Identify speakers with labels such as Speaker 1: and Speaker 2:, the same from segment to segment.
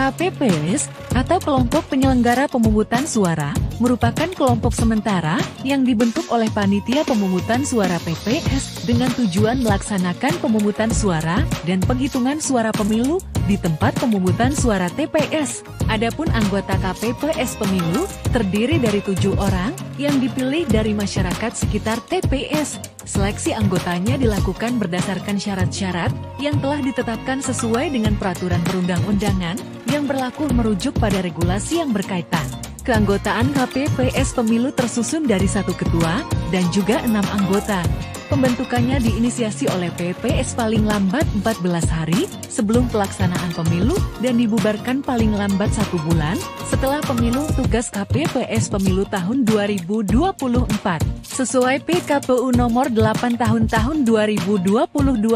Speaker 1: KPPS, atau Kelompok Penyelenggara Pemungutan Suara, merupakan kelompok sementara yang dibentuk oleh Panitia Pemungutan Suara PPS dengan tujuan melaksanakan pemungutan suara dan penghitungan suara pemilu di tempat pemungutan suara TPS. Adapun anggota KPPS pemilu terdiri dari 7 orang yang dipilih dari masyarakat sekitar TPS. Seleksi anggotanya dilakukan berdasarkan syarat-syarat yang telah ditetapkan sesuai dengan peraturan perundang-undangan yang berlaku merujuk pada regulasi yang berkaitan. Keanggotaan KPPS pemilu tersusun dari 1 ketua dan juga 6 anggota. Pembentukannya diinisiasi oleh PPS paling lambat 14 hari sebelum pelaksanaan pemilu dan dibubarkan paling lambat 1 bulan setelah pemilu. Tugas KPPS pemilu tahun 2024 sesuai PKPU nomor 8 tahun 2022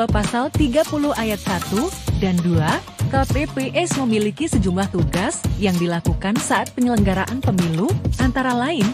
Speaker 1: pasal 30 ayat 1 dan 2, KPPS memiliki sejumlah tugas yang dilakukan saat penyelenggaraan pemilu, antara lain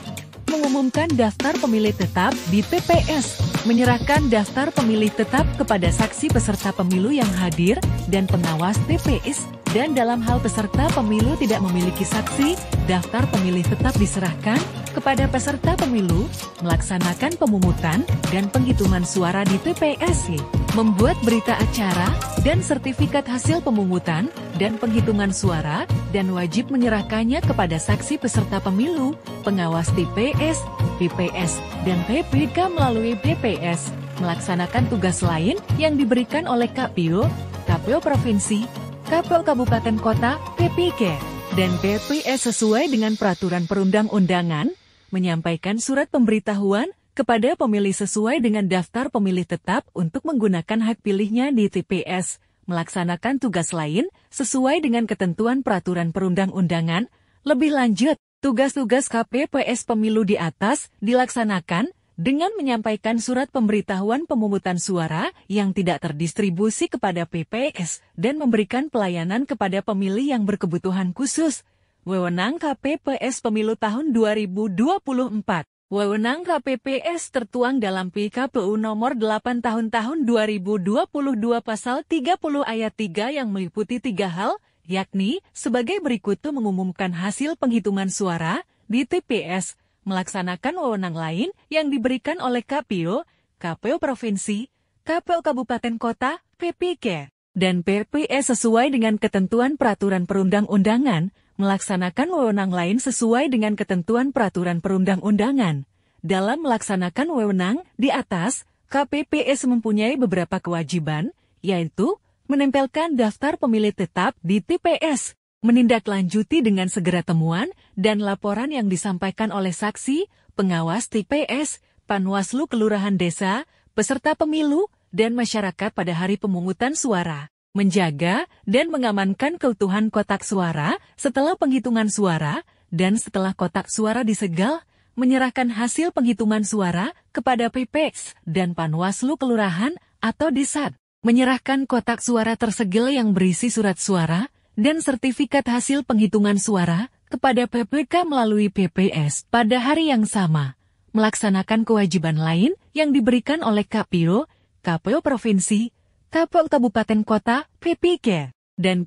Speaker 1: mengumumkan daftar pemilih tetap di TPS, menyerahkan daftar pemilih tetap kepada saksi peserta pemilu yang hadir dan pengawas TPS, dan dalam hal peserta pemilu tidak memiliki saksi, daftar pemilih tetap diserahkan kepada peserta pemilu, melaksanakan pemungutan dan penghitungan suara di TPS, membuat berita acara dan sertifikat hasil pemungutan dan penghitungan suara, dan wajib menyerahkannya kepada saksi peserta pemilu, pengawas TPS, PPS, dan PPK melalui PPS, melaksanakan tugas lain yang diberikan oleh KPU, KPU Provinsi, KPU Kabupaten Kota, PPK, dan PPS sesuai dengan peraturan perundang-undangan, menyampaikan surat pemberitahuan kepada pemilih sesuai dengan daftar pemilih tetap untuk menggunakan hak pilihnya di TPS, melaksanakan tugas lain sesuai dengan ketentuan peraturan perundang-undangan. Lebih lanjut, tugas-tugas KPPS pemilu di atas dilaksanakan dengan menyampaikan surat pemberitahuan pemungutan suara yang tidak terdistribusi kepada PPS dan memberikan pelayanan kepada pemilih yang berkebutuhan khusus. Wewenang KPPS pemilu tahun 2024. Wewenang KPPS tertuang dalam PKPU nomor 8 tahun 2022 pasal 30 ayat 3 yang meliputi 3 hal, yakni sebagai berikut: mengumumkan hasil penghitungan suara di TPS, melaksanakan wewenang lain yang diberikan oleh KPU, KPU Provinsi, KPU Kabupaten Kota, PPK, dan PPS sesuai dengan ketentuan peraturan perundang-undangan, melaksanakan wewenang lain sesuai dengan ketentuan peraturan perundang-undangan. Dalam melaksanakan wewenang di atas, KPPS mempunyai beberapa kewajiban, yaitu menempelkan daftar pemilih tetap di TPS, menindaklanjuti dengan segera temuan dan laporan yang disampaikan oleh saksi, pengawas TPS, Panwaslu Kelurahan Desa, peserta pemilu, dan masyarakat pada hari pemungutan suara. Menjaga dan mengamankan keutuhan kotak suara setelah penghitungan suara, dan setelah kotak suara disegel, menyerahkan hasil penghitungan suara kepada PPS dan Panwaslu Kelurahan atau Desa, menyerahkan kotak suara tersegel yang berisi surat suara dan sertifikat hasil penghitungan suara kepada PPK melalui PPS pada hari yang sama, melaksanakan kewajiban lain yang diberikan oleh KPU, KPU Provinsi, KPU Kabupaten Kota, PPK, dan